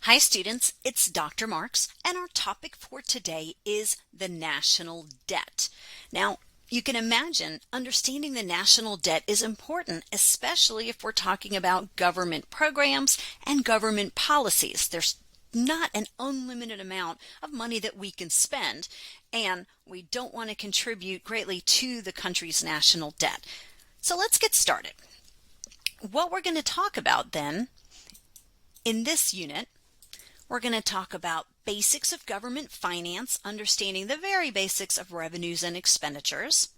Hi students, it's Dr. Marks, and our topic for today is the national debt. Now, you can imagine understanding the national debt is important, especially if we're talking about government programs and government policies. There's not an unlimited amount of money that we can spend, and we don't want to contribute greatly to the country's national debt. So let's get started. What we're going to talk about then in this unit, we're going to talk about basics of government finance, understanding the very basics of revenues and expenditures.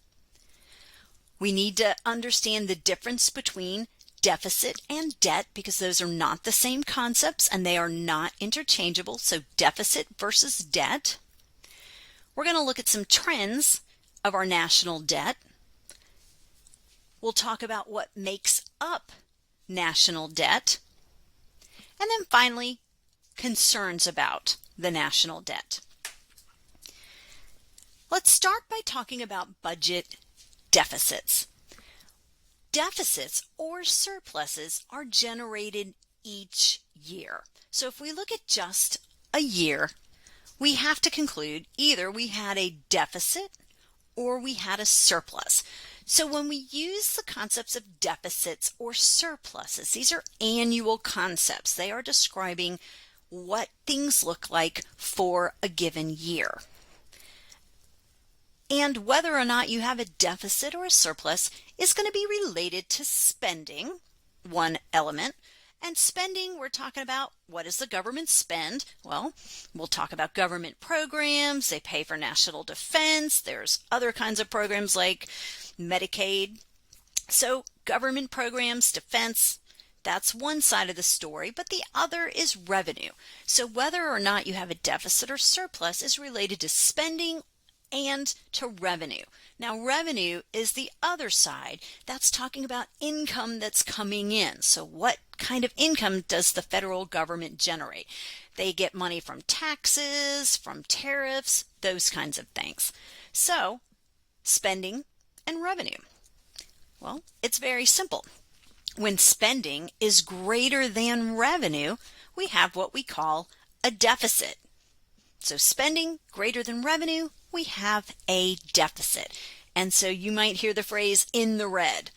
We need to understand the difference between deficit and debt because those are not the same concepts and they are not interchangeable. So deficit versus debt. We're going to look at some trends of our national debt. We'll talk about what makes up national debt. And then finally, concerns about the national debt. Let's start by talking about budget deficits. Deficits or surpluses are generated each year. So if we look at just a year, we have to conclude either we had a deficit or we had a surplus. So when we use the concepts of deficits or surpluses, these are annual concepts. They are describing what things look like for a given year. And whether or not you have a deficit or a surplus is going to be related to spending, one element. And spending, we're talking about what does the government spend? Well, we'll talk about government programs. They pay for national defense. There's other kinds of programs like Medicaid. So government programs, defense, that's one side of the story, but the other is revenue. So whether or not you have a deficit or surplus is related to spending and to revenue. Now, revenue is the other side. That's talking about income that's coming in. So what kind of income does the federal government generate? They get money from taxes, from tariffs, those kinds of things. So spending and revenue. Well, it's very simple. When spending is greater than revenue, we have what we call a deficit. So spending greater than revenue, we have a deficit. And so you might hear the phrase in the red.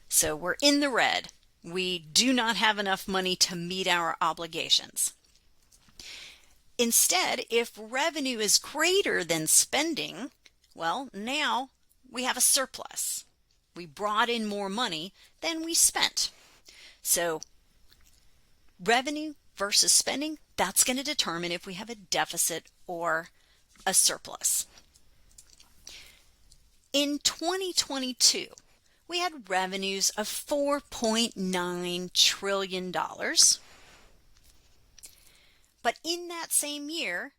So we're in the red. We do not have enough money to meet our obligations. Instead, if revenue is greater than spending, well, now we have a surplus. We brought in more money than we spent. So revenue versus spending, that's going to determine if we have a deficit or a surplus. In 2022, we had revenues of $4.9 trillion. But in that same year,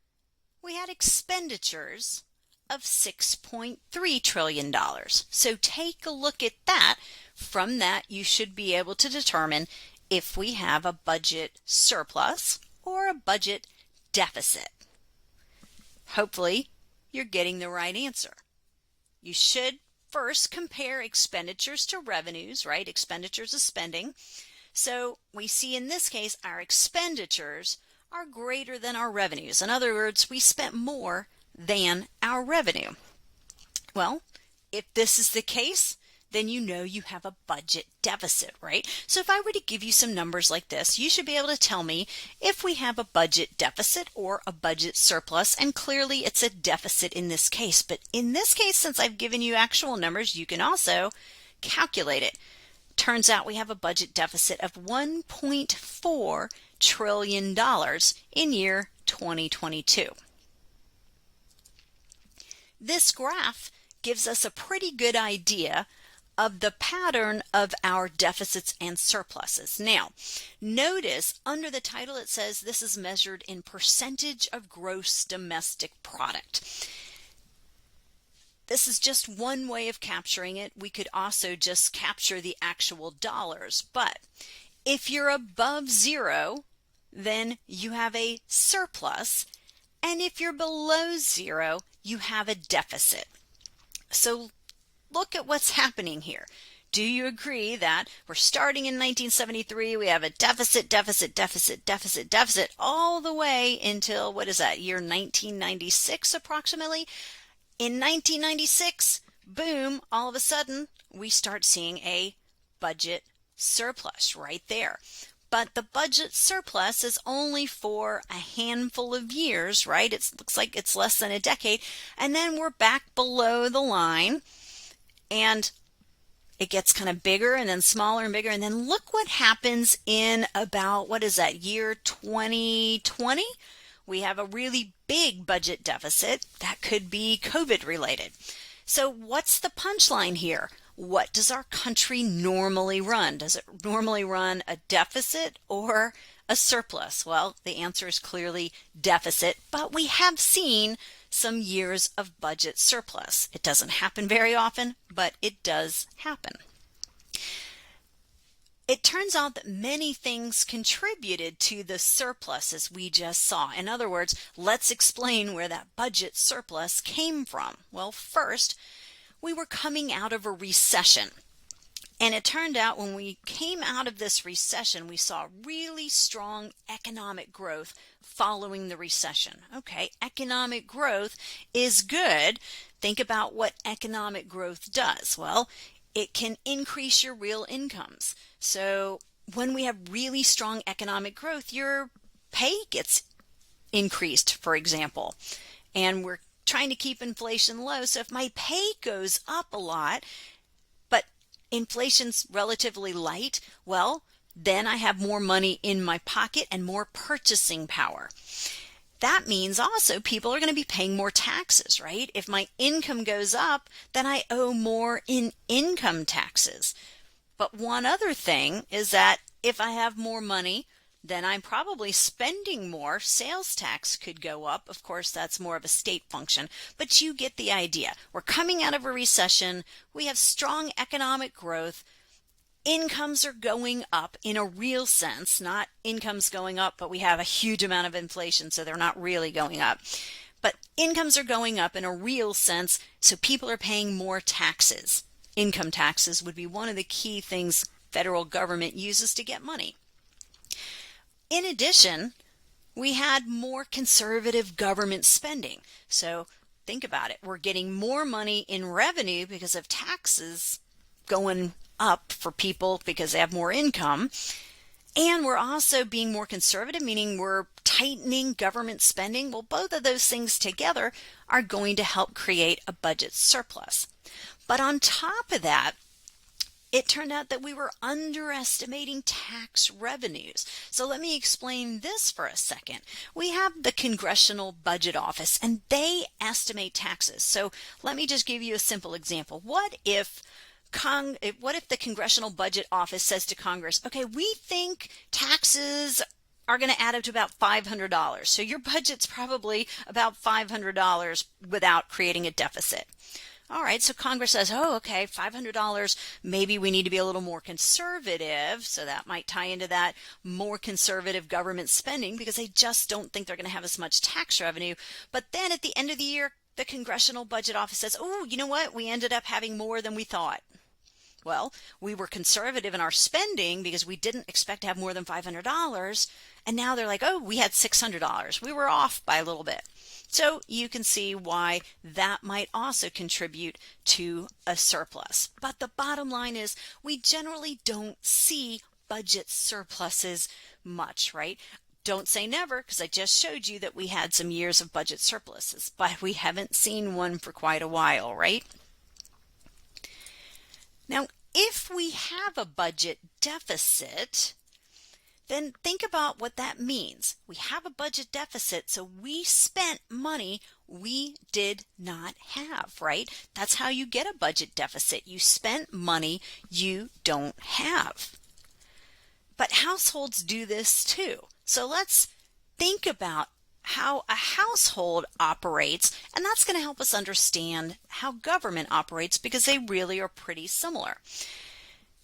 we had expenditures of $6.3 trillion. So take a look at that. From that, you should be able to determine if we have a budget surplus or a budget deficit. Hopefully, you're getting the right answer. You should first compare expenditures to revenues, right? Expenditures is spending. So we see in this case, our expenditures are greater than our revenues. In other words, we spent more than our revenue. Well, if this is the case, then you know you have a budget deficit, right? So if I were to give you some numbers like this, you should be able to tell me if we have a budget deficit or a budget surplus, and clearly it's a deficit in this case. But in this case, since I've given you actual numbers, you can also calculate it. Turns out we have a budget deficit of $1.4 trillion in year 2022. This graph gives us a pretty good idea of the pattern of our deficits and surpluses. Now, notice under the title it says this is measured in percentage of gross domestic product. This is just one way of capturing it. We could also just capture the actual dollars, but if you're above zero, then you have a surplus, and if you're below zero, you have a deficit. So look at what's happening here. do you agree that we're starting in 1973, we have a deficit, deficit, deficit, deficit, deficit, all the way until, what is that, year 1996 approximately? In 1996, boom, all of a sudden, we start seeing a budget surplus right there. But the budget surplus is only for a handful of years, right? It looks like it's less than a decade. And then we're back below the line, and it gets kind of bigger and then smaller and bigger. And then look what happens in about, what is that, year 2020? We have a really big budget deficit that could be COVID related. So what's the punchline here? What does our country normally run? Does it normally run a deficit or a surplus? Well, the answer is clearly deficit, but we have seen some years of budget surplus. It doesn't happen very often, but it does happen. It turns out that many things contributed to the surplus as we just saw. In other words, let's explain where that budget surplus came from. Well, first, we were coming out of a recession. And it turned out when we came out of this recession, we saw really strong economic growth following the recession. Okay, economic growth is good. Think about what economic growth does. Well, it can increase your real incomes. So when we have really strong economic growth, your pay gets increased, for example. And we're trying to keep inflation low. So if my pay goes up a lot, but inflation's relatively light, well, then I have more money in my pocket and more purchasing power. That means also people are going to be paying more taxes, right? If my income goes up, then I owe more in income taxes. But one other thing is that if I have more money, then I'm probably spending more. Sales tax could go up. Of course, that's more of a state function, but you get the idea. We're coming out of a recession. We have strong economic growth. Incomes are going up in a real sense, not incomes going up, but we have a huge amount of inflation, so they're not really going up. But incomes are going up in a real sense, so people are paying more taxes. Income taxes would be one of the key things federal government uses to get money. In addition, we had more conservative government spending. So think about it. We're getting more money in revenue because of taxes going up for people because they have more income. And we're also being more conservative, meaning we're tightening government spending. Well, both of those things together are going to help create a budget surplus. But on top of that, it turned out that we were underestimating tax revenues. So let me explain this for a second. We have the Congressional Budget Office, and they estimate taxes. So let me just give you a simple example. What if the Congressional Budget Office says to Congress, okay, we think taxes are going to add up to about $500. So your budget's probably about $500 without creating a deficit. All right, so Congress says, oh, okay, $500, maybe we need to be a little more conservative. So that might tie into that more conservative government spending because they just don't think they're going to have as much tax revenue. But then at the end of the year, the Congressional Budget Office says, oh, you know what? We ended up having more than we thought. Well, we were conservative in our spending because we didn't expect to have more than $500. And now they're like, oh, we had $600. We were off by a little bit. So you can see why that might also contribute to a surplus. But the bottom line is we generally don't see budget surpluses much, right? Don't say never, because I just showed you that we had some years of budget surpluses, but we haven't seen one for quite a while, right? Now, if we have a budget deficit, then think about what that means. We have a budget deficit, so we spent money we did not have, right? That's how you get a budget deficit. You spent money you don't have. But households do this too. So let's think about how a household operates, and that's going to help us understand how government operates because they really are pretty similar.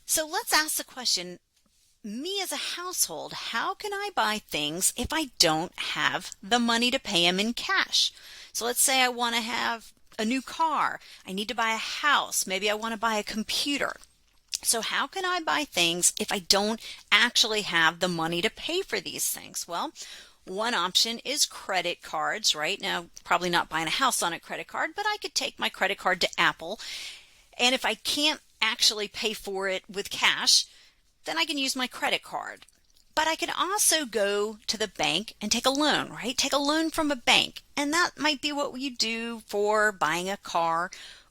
So let's ask the question, me as a household, how can I buy things if I don't have the money to pay them in cash? So let's say I want to have a new car. I need to buy a house. Maybe I want to buy a computer. So how can I buy things if I don't actually have the money to pay for these things? Well, one option is credit cards, right? Now, probably not buying a house on a credit card, but I could take my credit card to Apple. And if I can't actually pay for it with cash, then I can use my credit card. But I can also go to the bank and take a loan, right? Take a loan from a bank. And that might be what you do for buying a car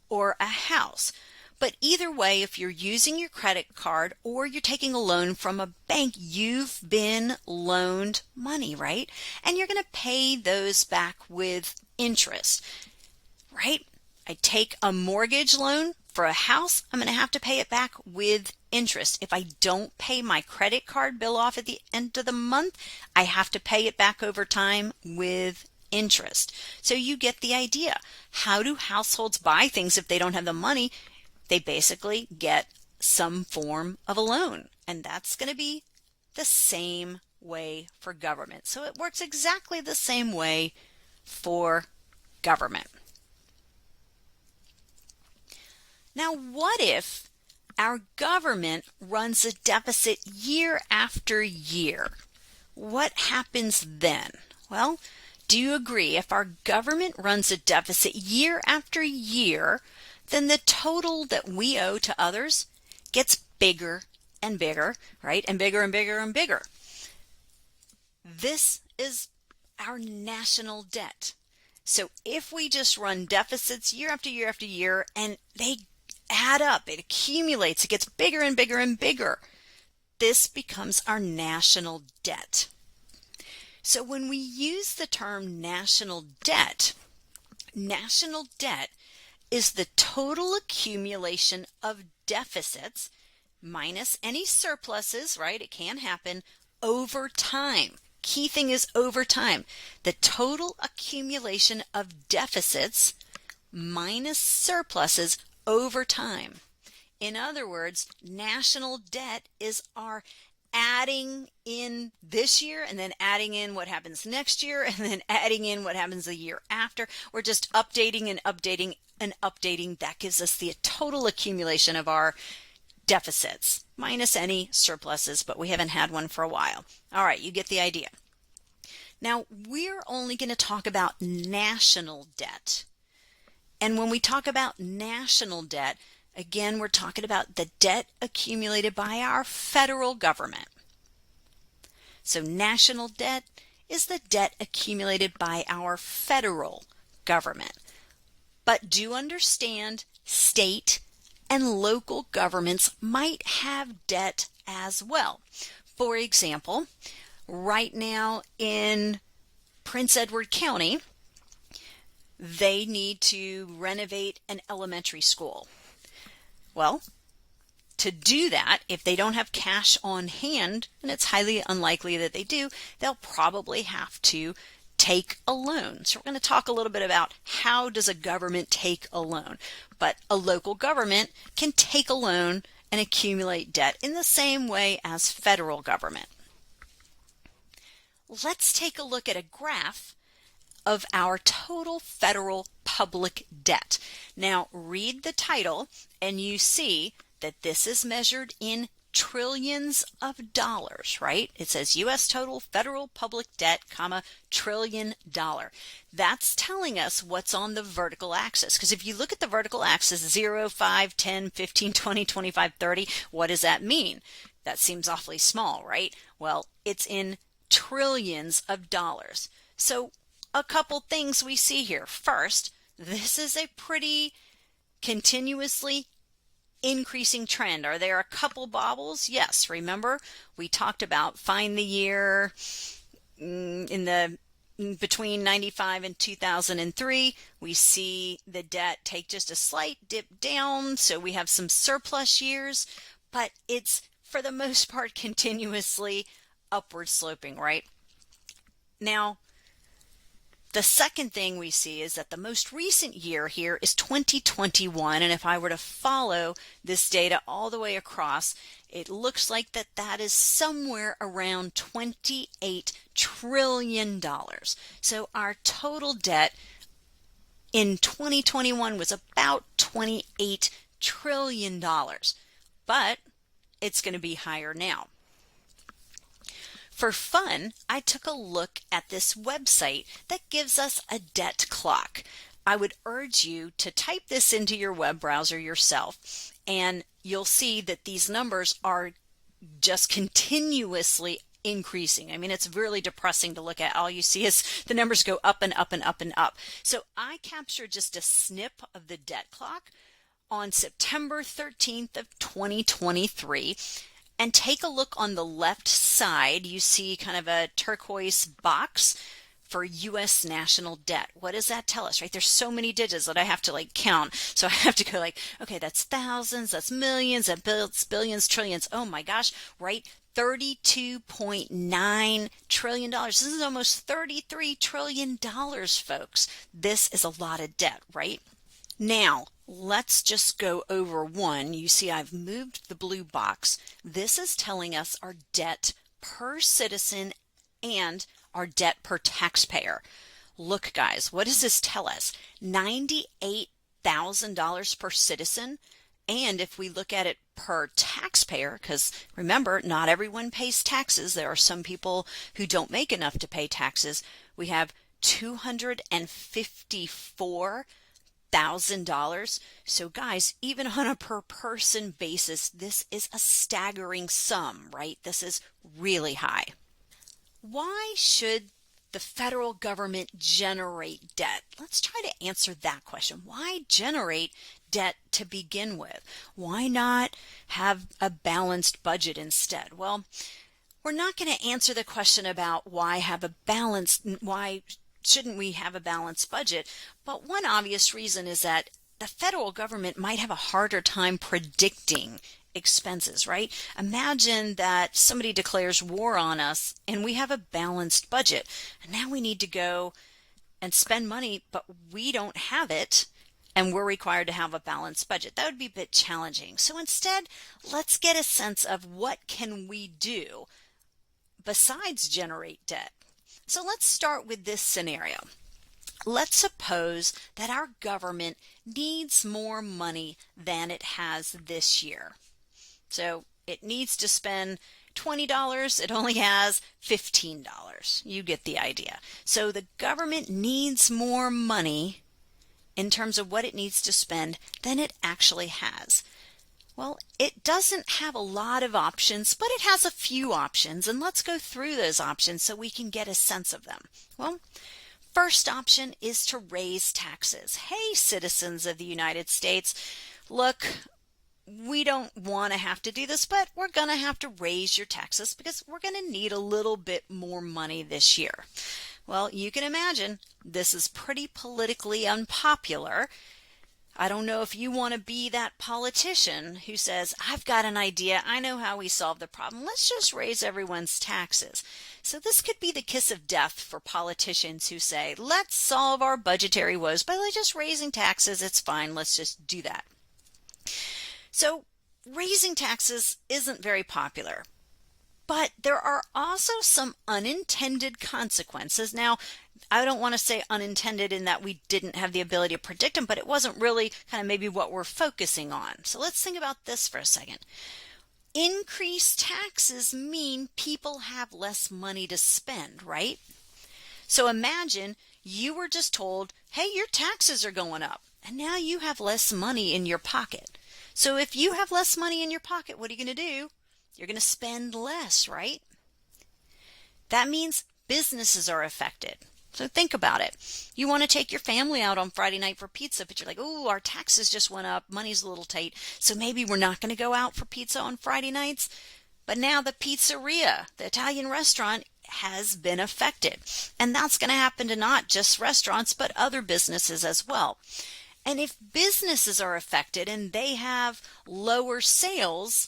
or a house. But either way, if you're using your credit card or you're taking a loan from a bank, you've been loaned money, right? And you're going to pay those back with interest, right? I take a mortgage loan for a house, I'm going to have to pay it back with interest. If I don't pay my credit card bill off at the end of the month, I have to pay it back over time with interest. So you get the idea. How do households buy things if they don't have the money? They basically get some form of a loan, and that's going to be the same way for government. So it works exactly the same way for government. Now, what if our government runs a deficit year after year? What happens then? Well, do you agree if our government runs a deficit year after year, then the total that we owe to others gets bigger and bigger, right? And bigger and bigger and bigger. This is our national debt. So if we just run deficits year after year after year and they add up, it accumulates, it gets bigger and bigger and bigger, this becomes our national debt. So when we use the term national debt is the total accumulation of deficits minus any surpluses, right? It can happen over time. Key thing is over time. The total accumulation of deficits minus surpluses over time. In other words, national debt is our adding in this year and then adding in what happens next year and then adding in what happens the year after. We're just updating and updating and updating. That gives us the total accumulation of our deficits minus any surpluses, but we haven't had one for a while. All right, you get the idea. Now, we're only going to talk about national debt. And when we talk about national debt, again, we're talking about the debt accumulated by our federal government. So national debt is the debt accumulated by our federal government. But do understand, state and local governments might have debt as well. For example, right now in Prince Edward County, they need to renovate an elementary school. Well, to do that, if they don't have cash on hand, and it's highly unlikely that they do, they'll probably have to take a loan. So we're going to talk a little bit about how does a government take a loan. But a local government can take a loan and accumulate debt in the same way as federal government. Let's take a look at a graph of our total federal public debt. Now read the title and you see that this is measured in trillions of dollars, right? It says U.S. total federal public debt, comma, $1 trillion. That's telling us what's on the vertical axis. Because if you look at the vertical axis, 0, 5, 10, 15, 20, 25, 30, what does that mean? That seems awfully small, right? Well, it's in trillions of dollars. So a couple things we see here. First, this is a pretty continuously increasing trend. Are there a couple bobbles? Yes. Remember, we talked about find the year between 95 and 2003. We see the debt take just a slight dip down, so we have some surplus years, but it's for the most part continuously upward sloping, right? Now, the second thing we see is that the most recent year here is 2021, and if I were to follow this data all the way across, it looks like that is somewhere around $28 trillion. So our total debt in 2021 was about $28 trillion. but it's going to be higher now. For fun, I took a look at this website that gives us a debt clock. I would urge you to type this into your web browser yourself, and you'll see that these numbers are just continuously increasing. I mean, it's really depressing to look at. All you see is the numbers go up and up and up and up. So I captured just a snip of the debt clock on September 13th of 2023. And take a look on the left side. You see kind of a turquoise box for U.S. national debt. What does that tell us, right? There's so many digits that I have to count. So I have to go okay, that's thousands, that's millions, that's billions, trillions. Oh my gosh, right? $32.9 trillion. This is almost $33 trillion, folks. This is a lot of debt, right? Now, let's just go over one. You see I've moved the blue box. This is telling us our debt per citizen and our debt per taxpayer. Look, guys, what does this tell us? $98,000 per citizen. And if we look at it per taxpayer, because remember, not everyone pays taxes. There are some people who don't make enough to pay taxes. We have $254,000. So guys, even on a per person basis, this is a staggering sum, right? This is really high. Why should the federal government generate debt? Let's try to answer that question. Why generate debt to begin with? Why not have a balanced budget instead? Well, we're not going to answer the question about why shouldn't we have a balanced budget? But one obvious reason is that the federal government might have a harder time predicting expenses, right? Imagine that somebody declares war on us and we have a balanced budget. And now we need to go and spend money, but we don't have it. And we're required to have a balanced budget. That would be a bit challenging. So instead, let's get a sense of what can we do besides generate debt. So let's start with this scenario. Let's suppose that our government needs more money than it has this year. So it needs to spend $20, it only has $15. You get the idea. So the government needs more money in terms of what it needs to spend than it actually has. Well, it doesn't have a lot of options, but it has a few options, and let's go through those options so we can get a sense of them. Well, first option is to raise taxes. Hey, citizens of the United States, look, we don't want to have to do this, but we're going to have to raise your taxes because we're going to need a little bit more money this year. Well, you can imagine this is pretty politically unpopular. I don't know if you want to be that politician who says, I've got an idea, I know how we solve the problem, let's just raise everyone's taxes. So this could be the kiss of death for politicians who say, let's solve our budgetary woes by just raising taxes, it's fine, let's just do that. So raising taxes isn't very popular. But there are also some unintended consequences. Now, I don't want to say unintended in that we didn't have the ability to predict them, but it wasn't really kind of maybe what we're focusing on. So let's think about this for a second. Increased taxes mean people have less money to spend, right? So imagine you were just told, hey, your taxes are going up, and now you have less money in your pocket. So if you have less money in your pocket, what are you going to do? You're going to spend less, right? That means businesses are affected. So think about it. You want to take your family out on Friday night for pizza, but you're like, oh, our taxes just went up. Money's a little tight. So maybe we're not going to go out for pizza on Friday nights. But now the pizzeria, the Italian restaurant, has been affected. And that's going to happen to not just restaurants, but other businesses as well. And if businesses are affected and they have lower sales,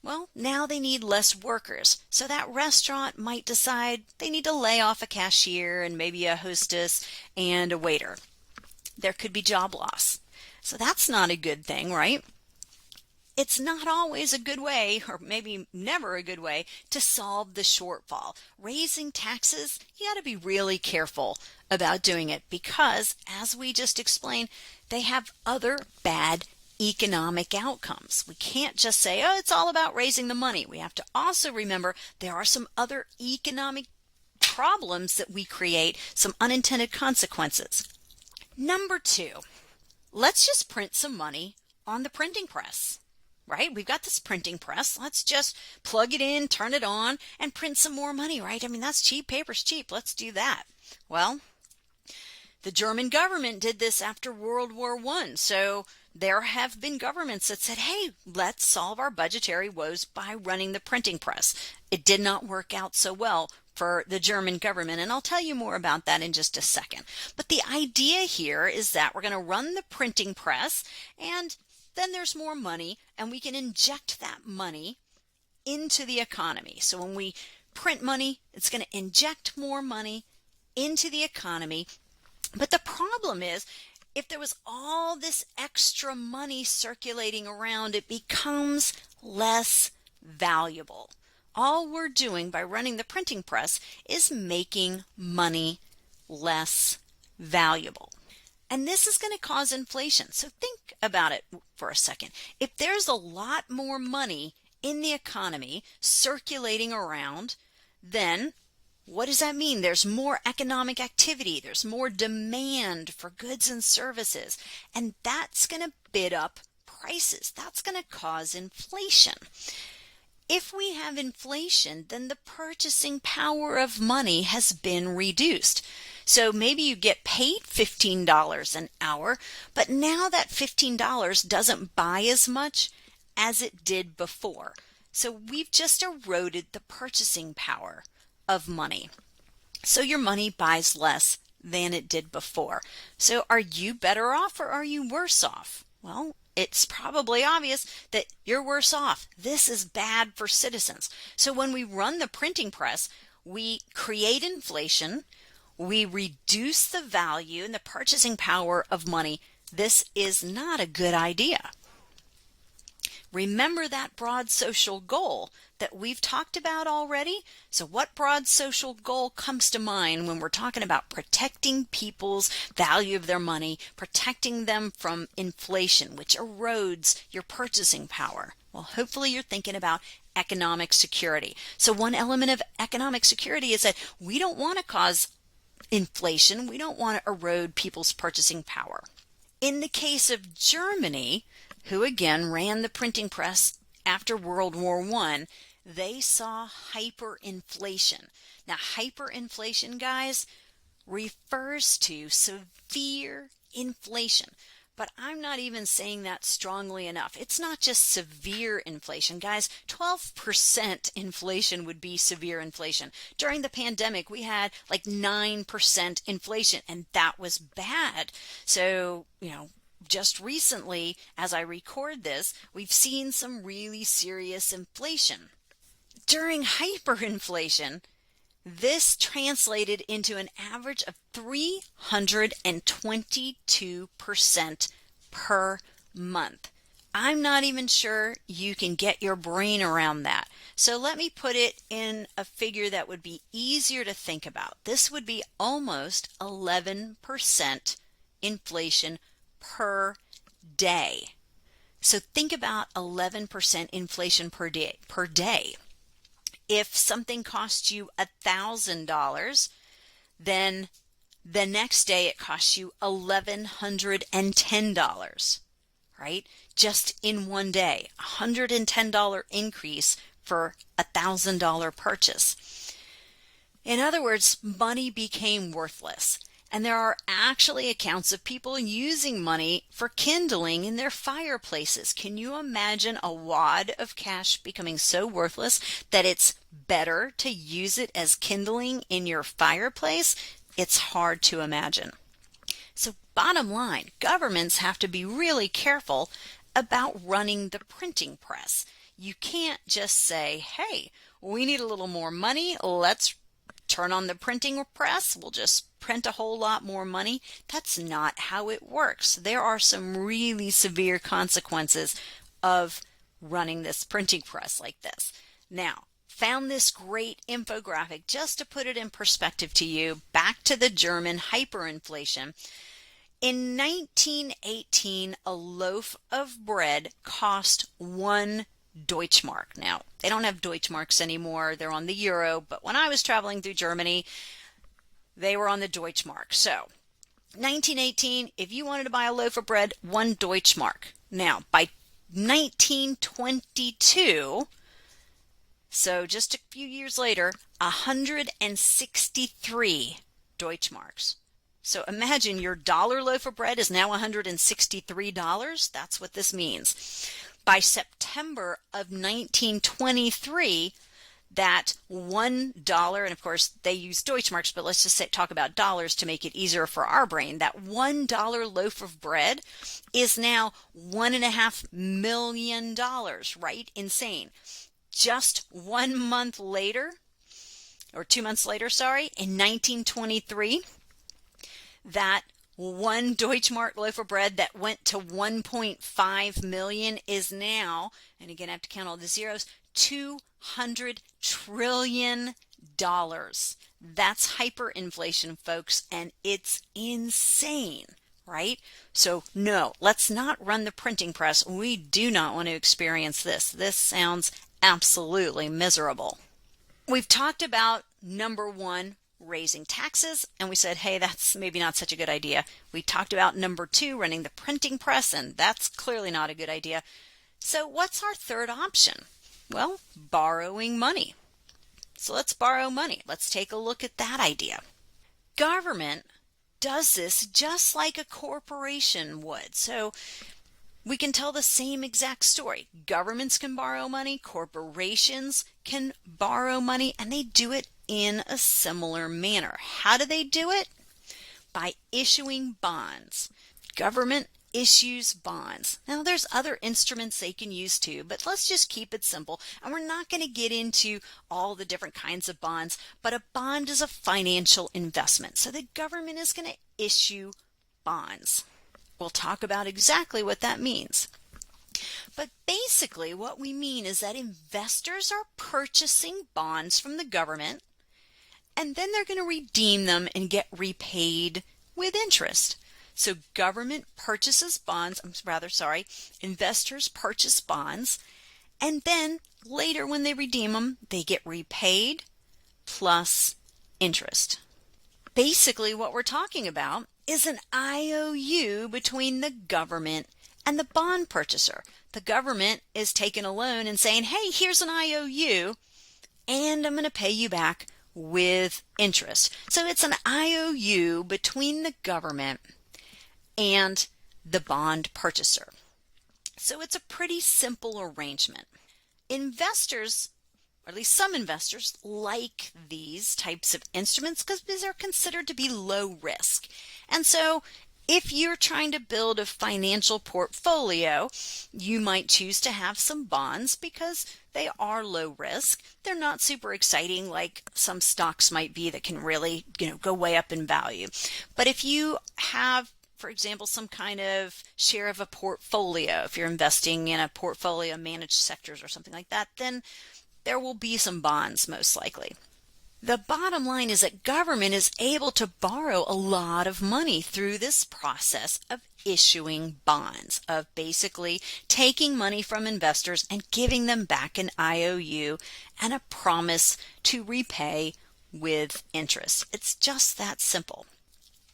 well, now they need less workers. So that restaurant might decide they need to lay off a cashier and maybe a hostess and a waiter. There could be job loss. So that's not a good thing, right? It's not always a good way, or maybe never a good way, to solve the shortfall. Raising taxes, you got to be really careful about doing it because, as we just explained, they have other bad economic outcomes. We can't just say, oh, it's all about raising the money. We have to also remember there are some other economic problems that we create, some unintended consequences. Number 2, let's just print some money on the printing press, right? We've got this printing press. Let's just plug it in, turn it on, and print some more money, right? I mean, that's cheap. Paper's cheap. Let's do that. Well, the German government did this after World War I. So there have been governments that said, hey, let's solve our budgetary woes by running the printing press. It did not work out so well for the German government, and I'll tell you more about that in just a second. But the idea here is that we're going to run the printing press, and then there's more money, and we can inject that money into the economy. So when we print money, it's going to inject more money into the economy. But the problem is, if there was all this extra money circulating around, it becomes less valuable. All we're doing by running the printing press is making money less valuable. And this is going to cause inflation. So think about it for a second. If there's a lot more money in the economy circulating around, then what does that mean? There's more economic activity. There's more demand for goods and services. And that's going to bid up prices. That's going to cause inflation. If we have inflation, then the purchasing power of money has been reduced. So maybe you get paid $15 an hour, but now that $15 doesn't buy as much as it did before. So we've just eroded the purchasing power of money. So your money buys less than it did before. So are you better off or are you worse off? Well, it's probably obvious that you're worse off. This is bad for citizens. So when we run the printing press, we create inflation, we reduce the value and the purchasing power of money. This is not a good idea. Remember that broad social goal that we've talked about already? So what broad social goal comes to mind when we're talking about protecting people's value of their money, protecting them from inflation, which erodes your purchasing power? Well, hopefully you're thinking about economic security. So one element of economic security is that we don't want to cause inflation. We don't want to erode people's purchasing power. In the case of Germany, who again ran the printing press after World War I, they saw hyperinflation. Now, hyperinflation, guys, refers to severe inflation. But I'm not even saying that strongly enough. It's not just severe inflation, guys. 12% inflation would be severe inflation. During the pandemic, we had like 9% inflation, and that was bad. So, just recently, as I record this, we've seen some really serious inflation. During hyperinflation, this translated into an average of 322% per month. I'm not even sure you can get your brain around that. So let me put it in a figure that would be easier to think about. This would be almost 11% inflation per day. So think about 11% inflation per day. If something costs you $1,000, then the next day it costs you $1,110, right? Just in one day, $110 increase for $1,000 purchase. In other words, money became worthless. And there are actually accounts of people using money for kindling in their fireplaces. Can you imagine a wad of cash becoming so worthless that it's better to use it as kindling in your fireplace? It's hard to imagine. So bottom line, governments have to be really careful about running the printing press. You can't just say, hey, we need a little more money. Let's turn on the printing press. We'll just print a whole lot more money. That's not how it works. There are some really severe consequences of running this printing press like this. Now, found this great infographic just to put it in perspective to you, back to the German hyperinflation. In 1918, a loaf of bread cost 1 Deutschmark. Now, they don't have Deutschmarks anymore. They're on the euro, but when I was traveling through Germany, they were on the Deutschmark. So, 1918, if you wanted to buy a loaf of bread, 1 Deutschmark. Now, by 1922, so just a few years later, 163 Deutschmarks. So imagine your dollar loaf of bread is now $163. That's what this means. By September of 1923, that $1, and of course they use Deutschmarks, but let's just talk about dollars to make it easier for our brain. That $1 loaf of bread is now $1.5 million, right? Insane. Just 1 month later, or 2 months later, sorry, in 1923, that 1 Deutschmark loaf of bread that went to 1.5 million is now, and again I have to count all the zeros, $200 trillion. That's hyperinflation, folks, and it's insane, right? So no, let's not run the printing press. We do not want to experience this. This sounds absolutely miserable. We've talked about number 1, raising taxes, and we said, hey, that's maybe not such a good idea. We talked about number 2, running the printing press, and that's clearly not a good idea. So what's our third option? Well, borrowing money. So let's borrow money. Let's take a look at that idea. Government does this just like a corporation would. So we can tell the same exact story. Governments can borrow money, corporations can borrow money, and they do it in a similar manner. How do they do it? By issuing bonds. Government issues bonds. Now there's other instruments they can use too, but let's just keep it simple. And we're not going to get into all the different kinds of bonds, but a bond is a financial investment. So the government is going to issue bonds. We'll talk about exactly what that means. But basically what we mean is that investors are purchasing bonds from the government, and then they're going to redeem them and get repaid with interest. So government purchases bonds, investors purchase bonds, and then later when they redeem them, they get repaid plus interest. Basically what we're talking about is an IOU between the government and the bond purchaser. The government is taking a loan and saying, hey, here's an IOU, and I'm going to pay you back with interest. So it's an IOU between the government and the bond purchaser. So it's a pretty simple arrangement. Investors, or at least some investors, like these types of instruments because these are considered to be low risk. And so if you're trying to build a financial portfolio, you might choose to have some bonds because they are low risk. They're not super exciting like some stocks might be that can really, go way up in value. But if you have, for example, some kind of share of a portfolio, if you're investing in a portfolio managed sectors or something like that, then there will be some bonds most likely. The bottom line is that government is able to borrow a lot of money through this process of issuing bonds, of basically taking money from investors and giving them back an IOU and a promise to repay with interest. It's just that simple.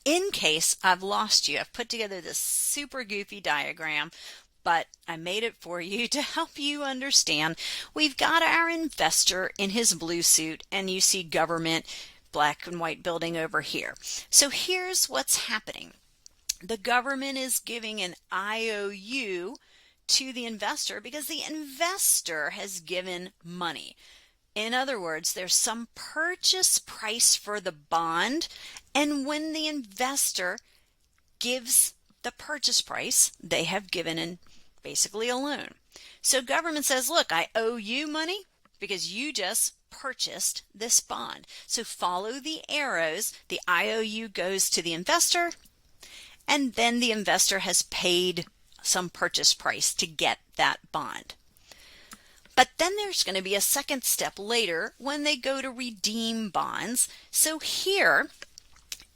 In case I've lost you, I've put together this super goofy diagram, but I made it for you to help you understand. We've got our investor in his blue suit, and you see government, black and white building over here. So here's what's happening. The government is giving an IOU to the investor because the investor has given money. In other words, there's some purchase price for the bond, and when the investor gives the purchase price, they have given basically a loan. So government says, look, I owe you money because you just purchased this bond. So follow the arrows. The IOU goes to the investor, and then the investor has paid some purchase price to get that bond. But then there's going to be a second step later when they go to redeem bonds. So here,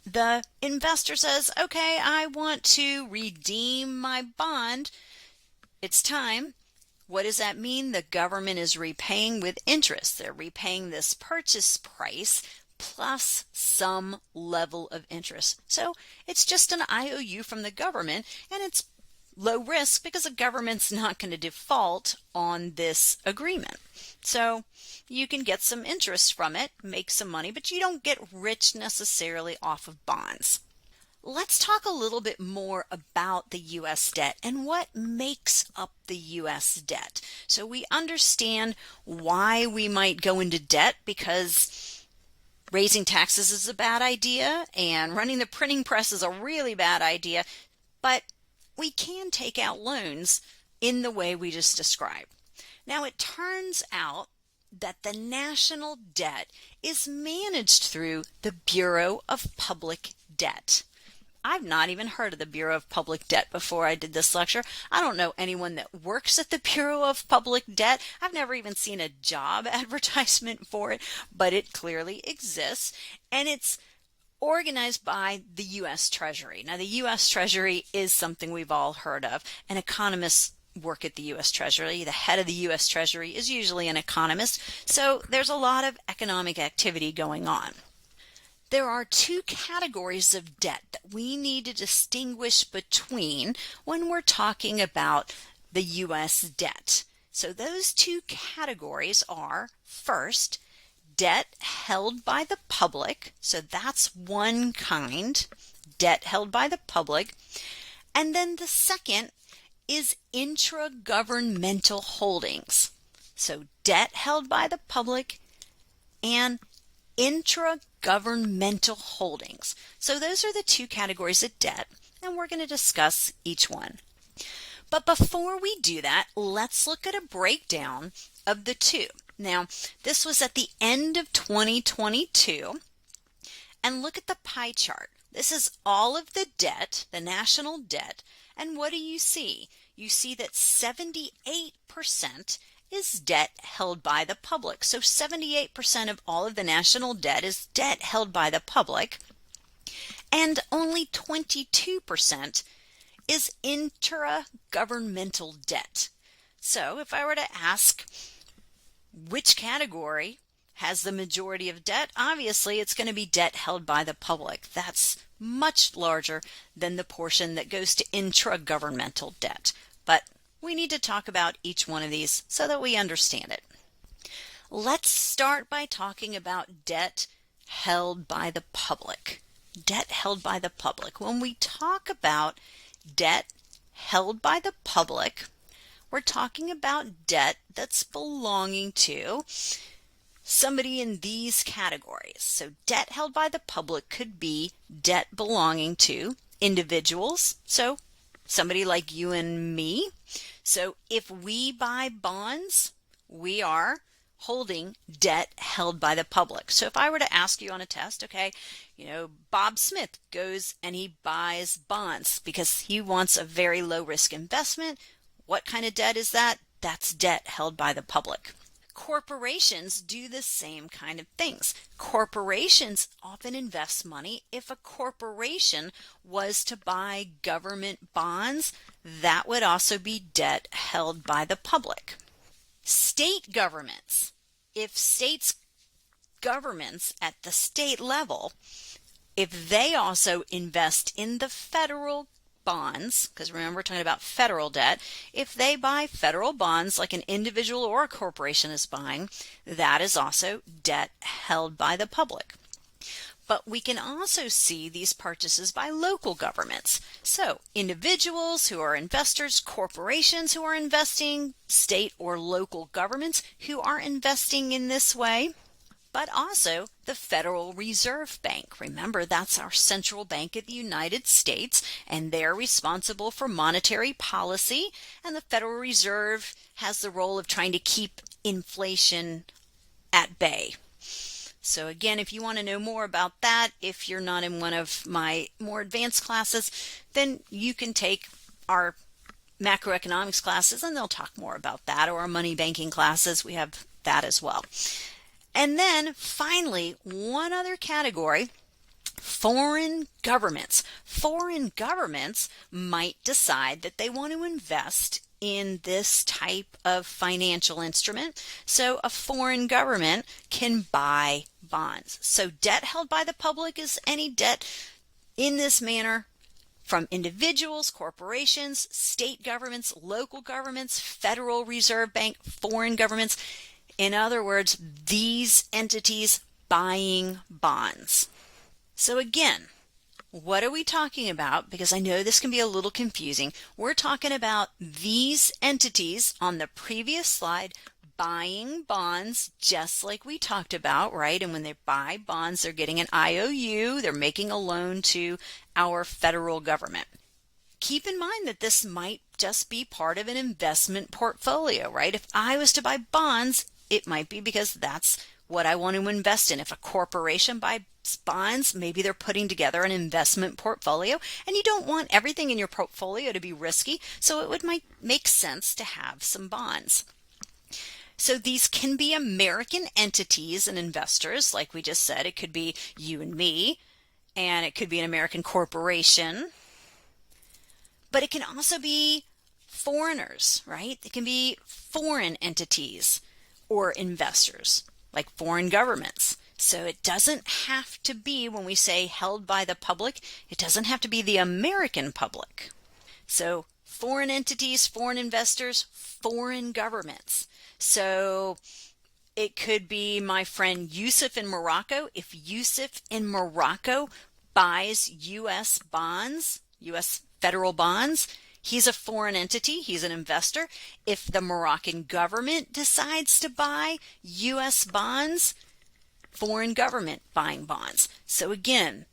the investor says, okay, I want to redeem my bond. It's time. What does that mean? The government is repaying with interest. They're repaying this purchase price plus some level of interest. So it's just an IOU from the government, and it's low risk because the government's not going to default on this agreement. So you can get some interest from it, make some money, but you don't get rich necessarily off of bonds. Let's talk a little bit more about the U.S. debt and what makes up the U.S. debt. So we understand why we might go into debt, because raising taxes is a bad idea and running the printing press is a really bad idea, but we can take out loans in the way we just described. Now, it turns out that the national debt is managed through the Bureau of Public Debt. I've not even heard of the Bureau of Public Debt before I did this lecture. I don't know anyone that works at the Bureau of Public Debt. I've never even seen a job advertisement for it, but it clearly exists, and it's organized by the U.S. Treasury. Now, the U.S. Treasury is something we've all heard of, and economists work at the U.S. Treasury. The head of the U.S. Treasury is usually an economist, so there's a lot of economic activity going on. There are two categories of debt that we need to distinguish between when we're talking about the U.S. debt. So those two categories are, first, debt held by the public. So that's one kind, debt held by the public. And then the second is intragovernmental holdings. So debt held by the public and intragovernmental holdings. So those are the two categories of debt, and we're going to discuss each one. But before we do that, let's look at a breakdown of the two. Now, this was at the end of 2022, and look at the pie chart. This is all of the debt, the national debt, and what do you see? You see that 78% is debt held by the public. So 78% of all of the national debt is debt held by the public, and only 22% is intragovernmental debt. So if I were to ask which category has the majority of debt, obviously it's going to be debt held by the public. That's much larger than the portion that goes to intragovernmental debt. But we need to talk about each one of these so that we understand it. Let's start by talking about debt held by the public. Debt held by the public. When we talk about debt held by the public, we're talking about debt that's belonging to somebody in these categories. So debt held by the public could be debt belonging to individuals. So somebody like you and me. So if we buy bonds, we are holding debt held by the public. So if I were to ask you on a test, okay, Bob Smith goes and he buys bonds because he wants a very low risk investment. What kind of debt is that? That's debt held by the public. Corporations do the same kind of things. Corporations often invest money. If a corporation was to buy government bonds, that would also be debt held by the public. State governments. If states governments at the state level, if they also invest in the federal bonds, because remember we're talking about federal debt, if they buy federal bonds like an individual or a corporation is buying, that is also debt held by the public. But we can also see these purchases by local governments. So individuals who are investors, corporations who are investing, state or local governments who are investing in this way, but also the Federal Reserve Bank. Remember, that's our central bank of the United States, and they're responsible for monetary policy, and the Federal Reserve has the role of trying to keep inflation at bay. So again, if you want to know more about that, if you're not in one of my more advanced classes, then you can take our macroeconomics classes and they'll talk more about that, or our money banking classes. We have that as well. And then finally, one other category Foreign governments. Foreign governments might decide that they want to invest in this type of financial instrument. So a foreign government can buy bonds. So debt held by the public is any debt in this manner from individuals, corporations, state governments, local governments, Federal Reserve Bank, foreign governments. In other words, these entities buying bonds. So again, what are we talking about? Because I know this can be a little confusing. We're talking about these entities on the previous slide buying bonds just like we talked about, right? And when they buy bonds, they're getting an IOU. They're making a loan to our federal government. Keep in mind that this might just be part of an investment portfolio, right? If I was to buy bonds, it might be because that's what I want to invest in. If a corporation buys bonds, maybe they're putting together an investment portfolio, and you don't want everything in your portfolio to be risky, so might make sense to have some bonds. So these can be American entities and investors, like we just said. It could be you and me, and it could be an American corporation. But it can also be foreigners, right? It can be foreign entities or investors, like foreign governments. So it doesn't have to be, when we say held by the public, it doesn't have to be the American public. So foreign entities, foreign investors, foreign governments. So it could be my friend Yusuf in Morocco. If Yusuf in Morocco buys U.S. bonds, U.S. federal bonds, he's a foreign entity, he's an investor. If the Moroccan government decides to buy U.S. bonds, foreign government buying bonds. So again,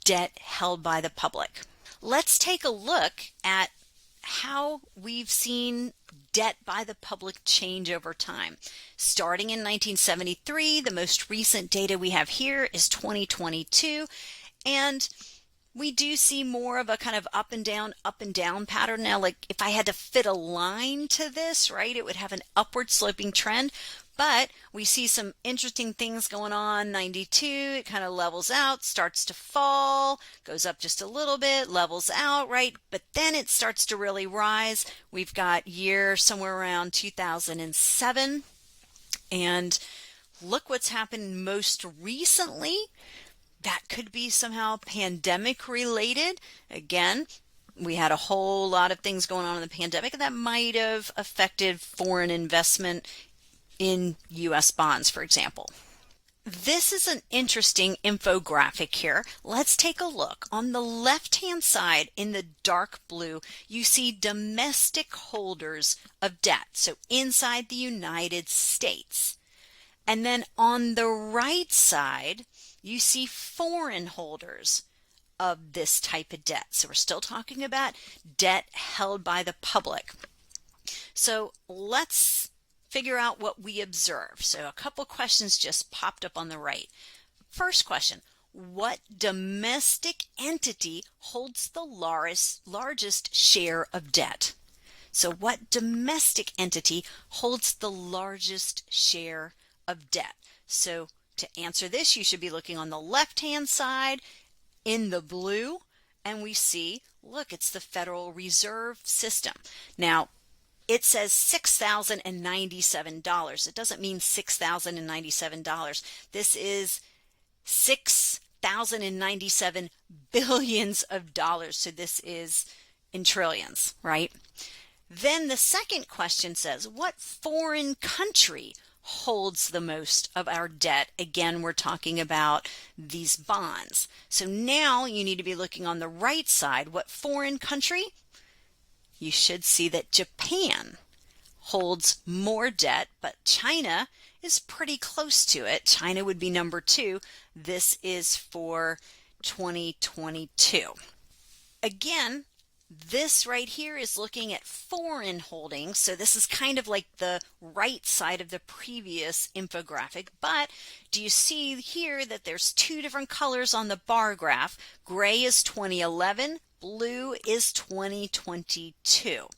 debt held by the public. Let's take a look at how we've seen debt by the public change over time. Starting in 1973, the most recent data we have here is 2022, and we do see more of a kind of up and down pattern. Now, like if I had to fit a line to this, right, it would have an upward sloping trend. But we see some interesting things going on. 92, it kind of levels out, starts to fall, goes up just a little bit, levels out, right? But then it starts to really rise. We've got year somewhere around 2007. And look what's happened most recently. That could be somehow pandemic related. Again, we had a whole lot of things going on in the pandemic that might have affected foreign investment in U.S. bonds, for example. This is an interesting infographic here. Let's take a look. On the left-hand side in the dark blue, you see domestic holders of debt, so inside the United States. And then on the right side, you see foreign holders of this type of debt. So we're still talking about debt held by the public. So let's figure out what we observe. So a couple questions just popped up on the right. First question, what domestic entity holds the largest share of debt? So what domestic entity holds the largest share of debt? So to answer this, you should be looking on the left-hand side in the blue, and we see, look, it's the Federal Reserve System. Now, it says $6,097. It doesn't mean $6,097. This is 6,097 billions of dollars. So this is in trillions, right? Then the second question says, what foreign country holds the most of our debt? Again, we're talking about these bonds. So now you need to be looking on the right side. What foreign country? You should see that Japan holds more debt, but China is pretty close to it. China would be number 2. This is for 2022. Again, this right here is looking at foreign holdings. So this is kind of like the right side of the previous infographic. But do you see here that there's 2 different colors on the bar graph? Gray is 2011. Blue is 2022.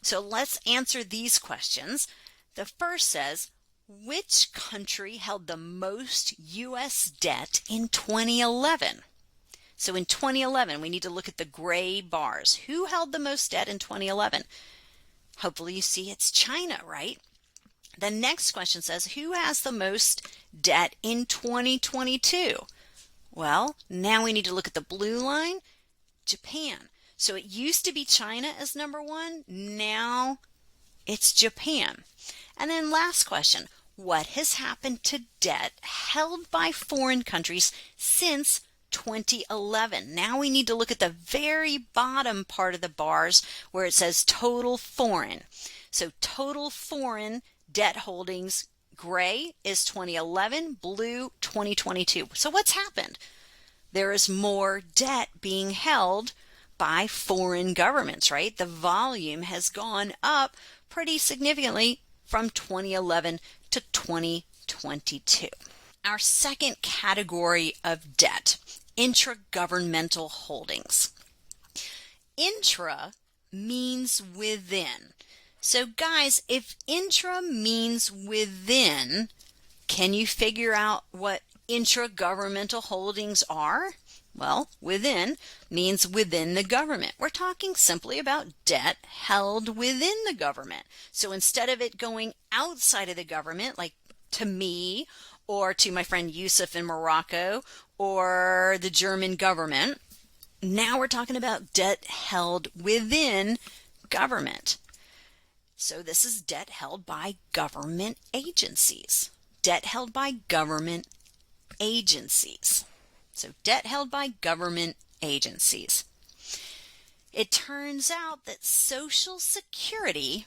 So let's answer these questions. The first says, which country held the most U.S. debt in 2011? So in 2011, we need to look at the gray bars. Who held the most debt in 2011? Hopefully you see it's China, right? The next question says, who has the most debt in 2022? Well, now we need to look at the blue line, Japan. So it used to be China as number one. Now it's Japan. And then last question, what has happened to debt held by foreign countries since 2011? Now we need to look at the very bottom part of the bars where it says total foreign. So total foreign debt holdings, gray is 2011, blue 2022. So what's happened? There is more debt being held by foreign governments, right? The volume has gone up pretty significantly from 2011 to 2022. Our second category of debt, intragovernmental holdings. Intra means within. So guys, if intra means within, can you figure out what intragovernmental holdings are? Well, within means within the government. We're talking simply about debt held within the government. So instead of it going outside of the government, like to me or to my friend Yusuf in Morocco or the German government, now we're talking about debt held within government. So this is debt held by government agencies. Debt held by government agencies. So debt held by government agencies. It turns out that Social Security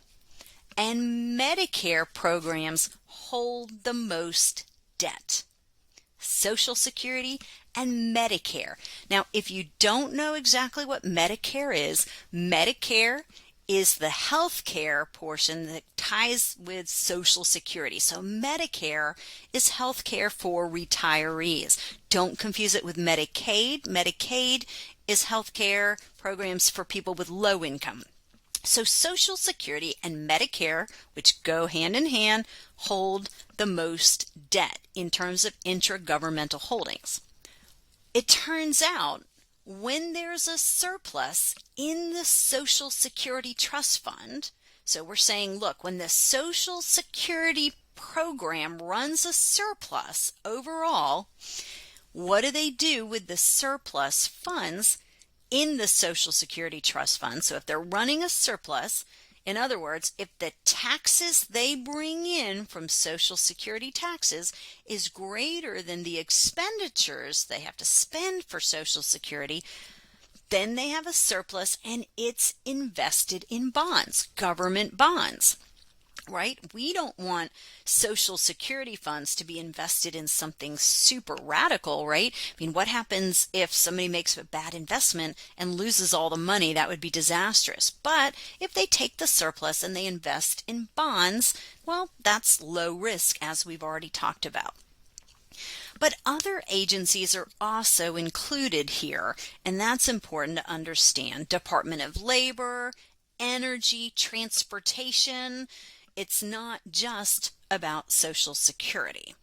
and Medicare programs hold the most debt. Social Security and Medicare. Now, if you don't know exactly what Medicare is the health care portion that ties with Social Security. So Medicare is health care for retirees. Don't confuse it with Medicaid. Medicaid is health care programs for people with low income. So Social Security and Medicare, which go hand in hand, hold the most debt in terms of intragovernmental holdings. It turns out when there's a surplus in the Social Security Trust Fund, so we're saying, look, when the Social Security program runs a surplus overall, what do they do with the surplus funds in the Social Security Trust Fund? So if they're running a surplus, in other words, if the taxes they bring in from Social Security taxes is greater than the expenditures they have to spend for Social Security, then they have a surplus and it's invested in bonds, government bonds, right? We don't want Social Security funds to be invested in something super radical, right? I mean, what happens if somebody makes a bad investment and loses all the money? That would be disastrous. But if they take the surplus and they invest in bonds, well, that's low risk, as we've already talked about. But other agencies are also included here, and that's important to understand. Department of Labor, Energy, Transportation. It's not just about Social Security.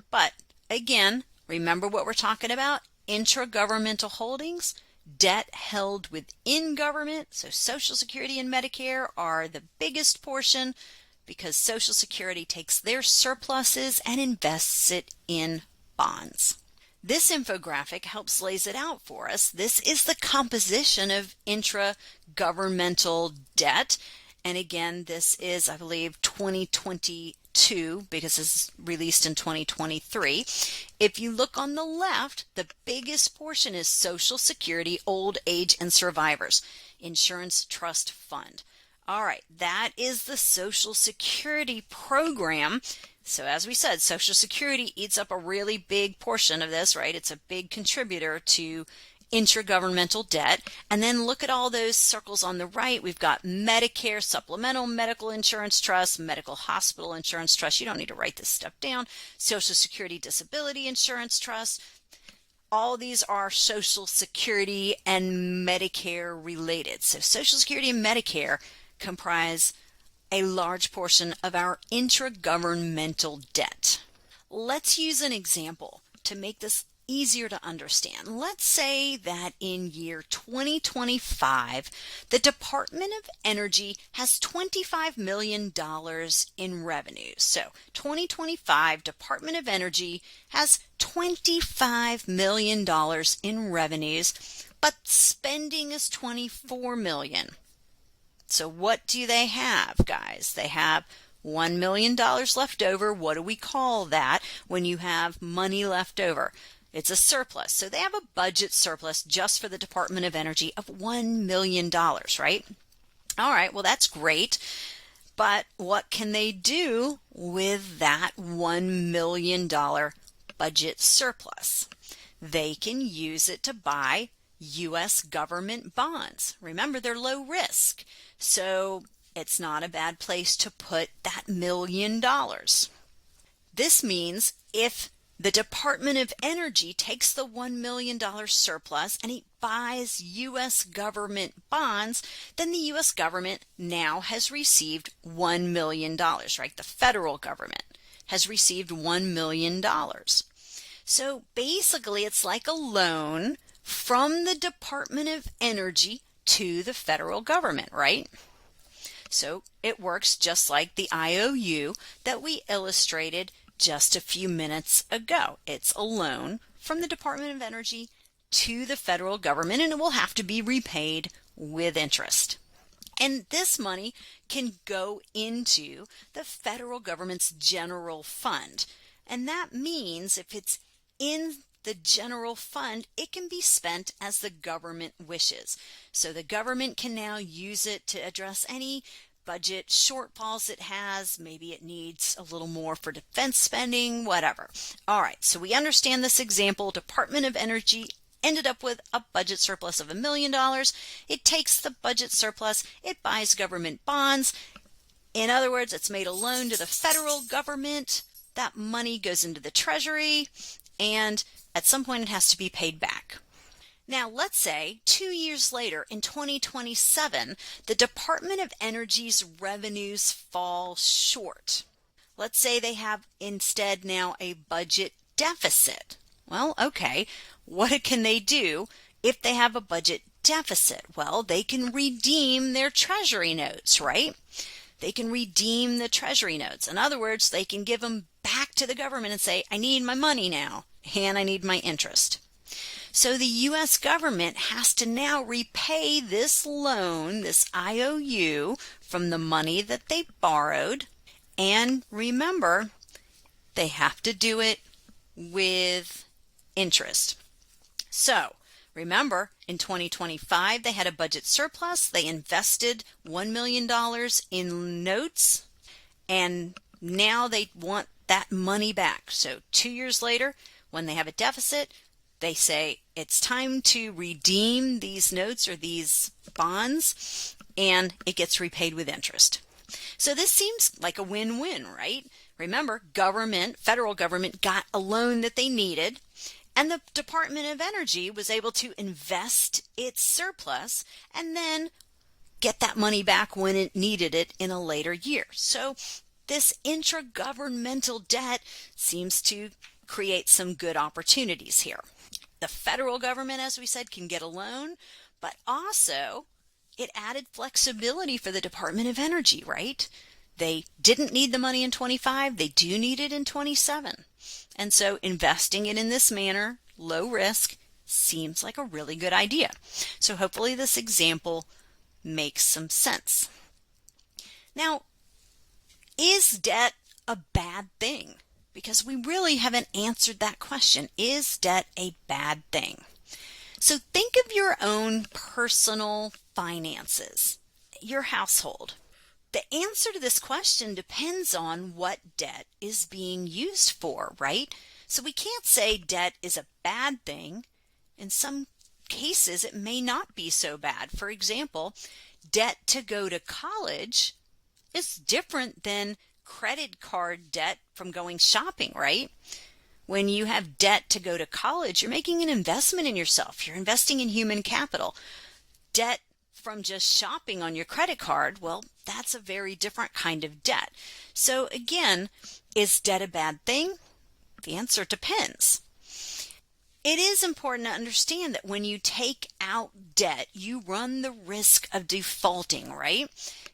But again, remember what we're talking about? Intragovernmental holdings, debt held within government. So Social Security and Medicare are the biggest portion because Social Security takes their surpluses and invests it in bonds. This infographic helps lays it out for us. This is the composition of intragovernmental debt. And again, this is, I believe, 2022 because it's released in 2023. If you look on the left, the biggest portion is Social Security, Old Age and Survivors, Insurance Trust Fund. All right, that is the Social Security program. So as we said, Social Security eats up a really big portion of this, right? It's a big contributor to intragovernmental debt. And then look at all those circles on the right. We've got Medicare, Supplemental Medical Insurance Trust, Medical Hospital Insurance Trust. You don't need to write this stuff down. Social Security Disability Insurance Trust. All these are Social Security and Medicare related. So Social Security and Medicare comprise a large portion of our intragovernmental debt. Let's use an example to make this easier to understand. Let's say that in year 2025, the Department of Energy has $25 million in revenues. So 2025 Department of Energy has $25 million in revenues, but spending is $24 million. So what do they have, guys? They have $1 million left over. What do we call that when you have money left over? It's a surplus. So they have a budget surplus just for the Department of Energy of $1 million, right? All right, well, that's great. But what can they do with that $1 million budget surplus? They can use it to buy U.S. government bonds. Remember, they're low risk. So it's not a bad place to put that $1 million. This means if the Department of Energy takes the $1 million surplus and it buys U.S. government bonds, then the U.S. government now has received $1 million, right? The federal government has received $1 million. So basically, it's like a loan from the Department of Energy to the federal government, right? So it works just like the IOU that we illustrated just a few minutes ago. It's a loan from the Department of Energy to the federal government, and it will have to be repaid with interest. And this money can go into the federal government's general fund. And that means if it's in the general fund, it can be spent as the government wishes. So the government can now use it to address any budget shortfalls it has. Maybe it needs a little more for defense spending, whatever. All right, so we understand this example. Department of Energy ended up with a budget surplus of $1 million. It takes the budget surplus, it buys government bonds. In other words, it's made a loan to the federal government. That money goes into the Treasury, and at some point it has to be paid back. Now, let's say 2 years later, in 2027, the Department of Energy's revenues fall short. Let's say they have instead now a budget deficit. Well, okay, what can they do if they have a budget deficit? Well, they can redeem their Treasury notes, right? They can redeem the Treasury notes. In other words, they can give them back to the government and say, I need my money now, and I need my interest. So the U.S. government has to now repay this loan, this IOU, from the money that they borrowed. And remember, they have to do it with interest. So remember, in 2025, they had a budget surplus. They invested $1 million in notes, and now they want that money back. So 2 years later, when they have a deficit, they say it's time to redeem these notes or these bonds, and it gets repaid with interest. So this seems like a win-win, right? Remember, federal government got a loan that they needed, and the Department of Energy was able to invest its surplus and then get that money back when it needed it in a later year. So this intragovernmental debt seems to create some good opportunities here. The federal government, as we said, can get a loan, but also it added flexibility for the Department of Energy, right? They didn't need the money in 25, they do need it in 27. And so investing it in this manner, low risk, seems like a really good idea. So hopefully this example makes some sense. Now, is debt a bad thing? Because we really haven't answered that question. Is debt a bad thing? So think of your own personal finances, your household. The answer to this question depends on what debt is being used for, right? So we can't say debt is a bad thing. In some cases, it may not be so bad. For example, debt to go to college is different than credit card debt from going shopping, right? When you have debt to go to college, you're making an investment in yourself. You're investing in human capital. Debt from just shopping on your credit card, well, that's a very different kind of debt. So again, is debt a bad thing? The answer depends. It is important to understand that when you take out debt, you run the risk of defaulting, right?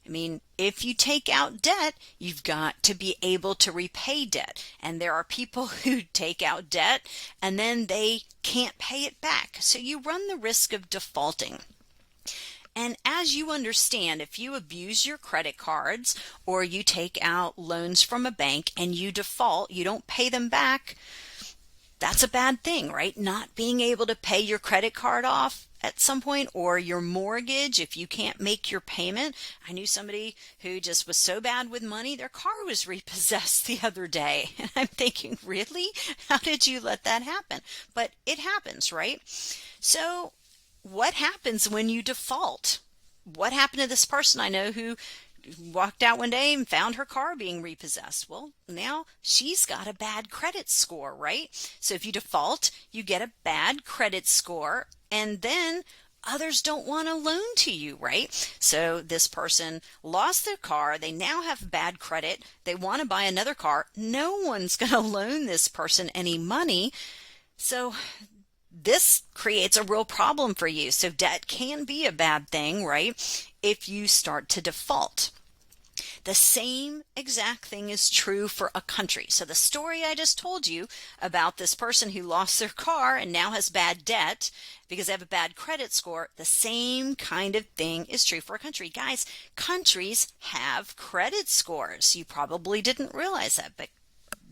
I mean, if you take out debt, you've got to be able to repay debt. And there are people who take out debt and then they can't pay it back. So you run the risk of defaulting. And as you understand, if you abuse your credit cards or you take out loans from a bank and you default, you don't pay them back, that's a bad thing, right? Not being able to pay your credit card off at some point, or your mortgage if you can't make your payment. I knew somebody who just was so bad with money, their car was repossessed the other day. And I'm thinking, really? How did you let that happen? But it happens, right? So what happens when you default? What happened to this person I know who walked out one day and found her car being repossessed? Well, now she's got a bad credit score, right? So if you default, you get a bad credit score, and then others don't want to loan to you, right? So this person lost their car. They now have bad credit. They want to buy another car. No one's going to loan this person any money. So this creates a real problem for you. So debt can be a bad thing, right? If you start to default. The same exact thing is true for a country. So the story I just told you about this person who lost their car and now has bad debt because they have a bad credit score, the same kind of thing is true for a country. Guys, countries have credit scores. You probably didn't realize that, but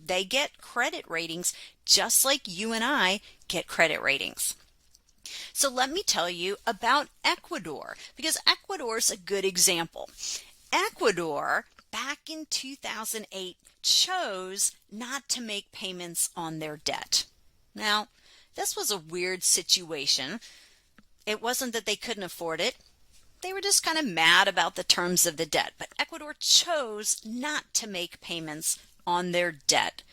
they get credit ratings just like you and I get credit ratings. So let me tell you about Ecuador, because Ecuador is a good example. Ecuador, back in 2008, chose not to make payments on their debt. Now, this was a weird situation. It wasn't that they couldn't afford it. They were just kind of mad about the terms of the debt. But Ecuador chose not to make payments on their debt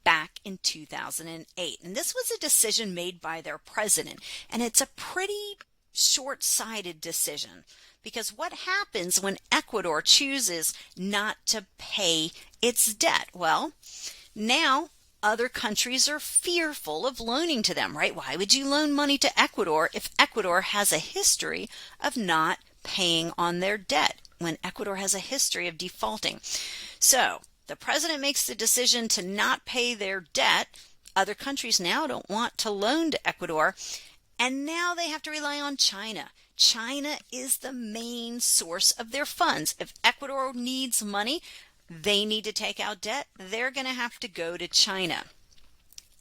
back in 2008. And this was a decision made by their president. And it's a pretty short-sighted decision, because what happens when Ecuador chooses not to pay its debt? Well, now other countries are fearful of loaning to them, right? Why would you loan money to Ecuador if Ecuador has a history of not paying on their debt, when Ecuador has a history of defaulting? So the president makes the decision to not pay their debt. Other countries now don't want to loan to Ecuador, and now they have to rely on China. China is the main source of their funds. If Ecuador needs money, they need to take out debt, they're going to have to go to China.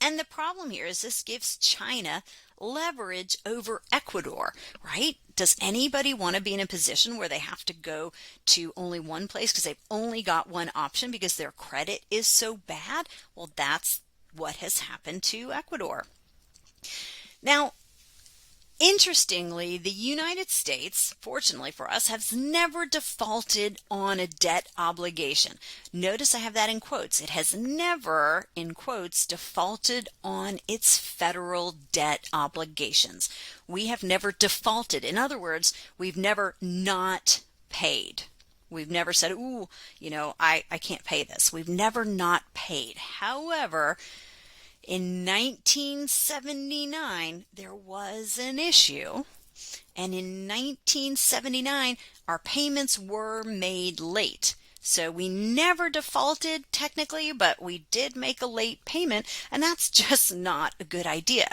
And the problem here is this gives China leverage over Ecuador, right? Does anybody want to be in a position where they have to go to only one place because they've only got one option because their credit is so bad? Well, that's what has happened to Ecuador. Now, interestingly, the United States, fortunately for us, has never defaulted on a debt obligation. Notice I have that in quotes. It has never, in quotes, defaulted on its federal debt obligations. We have never defaulted. In other words, we've never not paid. We've never said, ooh, I can't pay this. We've never not paid. However, in 1979, there was an issue, and in 1979, our payments were made late. So we never defaulted technically, but we did make a late payment, and that's just not a good idea.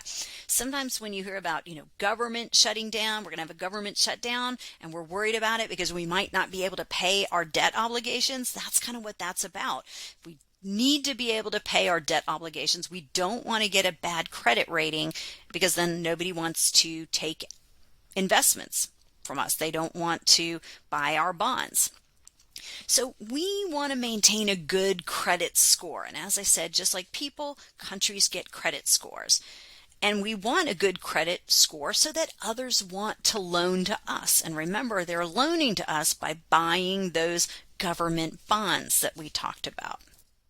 Sometimes when you hear about, government shutting down, we're going to have a government shutdown, and we're worried about it because we might not be able to pay our debt obligations. That's kind of what that's about. We need to be able to pay our debt obligations. We don't want to get a bad credit rating because then nobody wants to take investments from us. They don't want to buy our bonds. So we want to maintain a good credit score. And as I said, just like people, countries get credit scores. And we want a good credit score so that others want to loan to us. And remember, they're loaning to us by buying those government bonds that we talked about.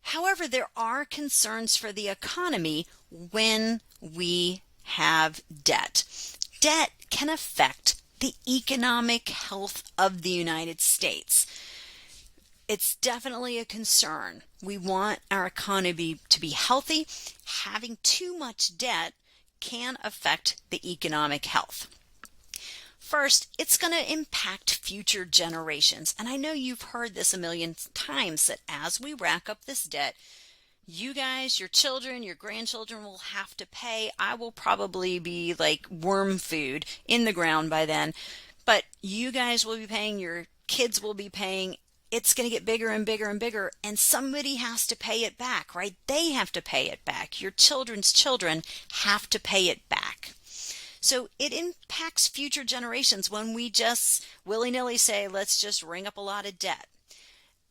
However, there are concerns for the economy when we have debt. Debt can affect the economic health of the United States. It's definitely a concern. We want our economy to be healthy. Having too much debt can affect the economic health. First, it's going to impact future generations. And I know you've heard this a million times that as we rack up this debt, you guys, your children, your grandchildren will have to pay. I will probably be like worm food in the ground by then. But you guys will be paying, your kids will be paying. It's going to get bigger and bigger and bigger, and somebody has to pay it back, right? They have to pay it back. Your children's children have to pay it back. So it impacts future generations when we just willy-nilly say, let's just ring up a lot of debt.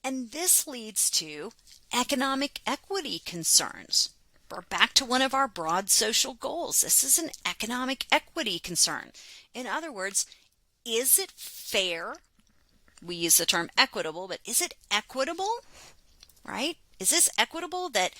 And this leads to economic equity concerns. We're back to one of our broad social goals. This is an economic equity concern. In other words, is it fair? We use the term equitable, but is it equitable, right? Is this equitable that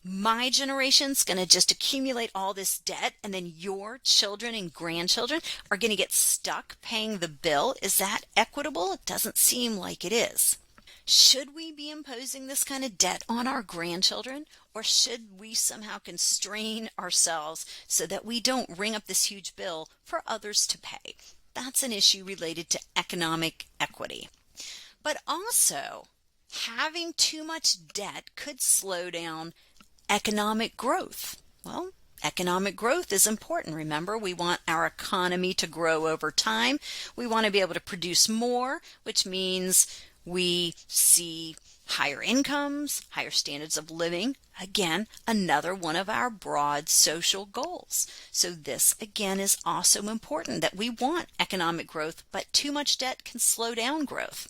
my generation's going to just accumulate all this debt and then your children and grandchildren are going to get stuck paying the bill? Is that equitable? It doesn't seem like it is. Should we be imposing this kind of debt on our grandchildren, or should we somehow constrain ourselves so that we don't ring up this huge bill for others to pay? That's an issue related to economic equity. But also, having too much debt could slow down economic growth. Well, economic growth is important. Remember, we want our economy to grow over time. We want to be able to produce more, which means we see higher incomes, higher standards of living. Again, another one of our broad social goals. So this, again, is also important, that we want economic growth, but too much debt can slow down growth.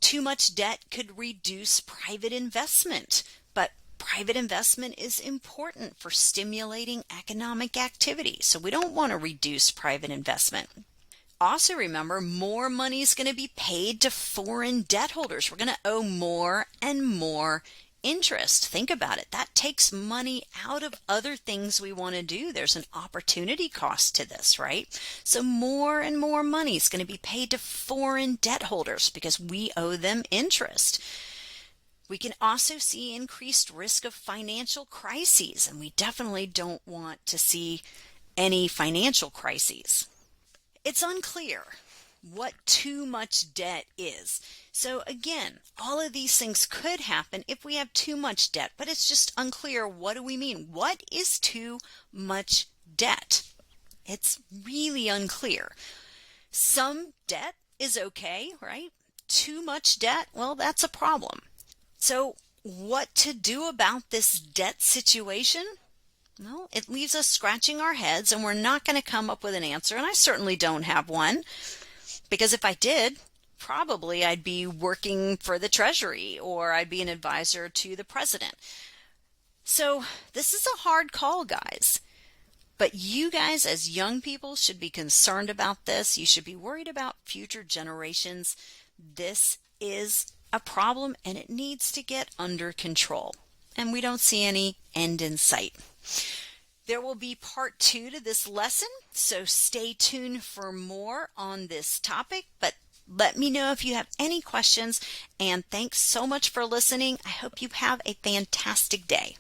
Too much debt could reduce private investment, but private investment is important for stimulating economic activity. So we don't want to reduce private investment. Also remember, more money is going to be paid to foreign debt holders. We're going to owe more and more interest. Think about it. That takes money out of other things we want to do. There's an opportunity cost to this, right? So more and more money is going to be paid to foreign debt holders because we owe them interest. We can also see increased risk of financial crises, and we definitely don't want to see any financial crises. It's unclear what too much debt is. So again, all of these things could happen if we have too much debt, but it's just unclear. What do we mean? What is too much debt? It's really unclear. Some debt is okay, right? Too much debt, well, that's a problem. So what to do about this debt situation? Well, it leaves us scratching our heads, and we're not going to come up with an answer, and I certainly don't have one, because if I did, probably I'd be working for the Treasury or I'd be an advisor to the president. So this is a hard call, guys. But you guys as young people should be concerned about this. You should be worried about future generations. This is a problem and it needs to get under control. And we don't see any end in sight. There will be part 2 to this lesson, so stay tuned for more on this topic. But let me know if you have any questions, and thanks so much for listening. I hope you have a fantastic day.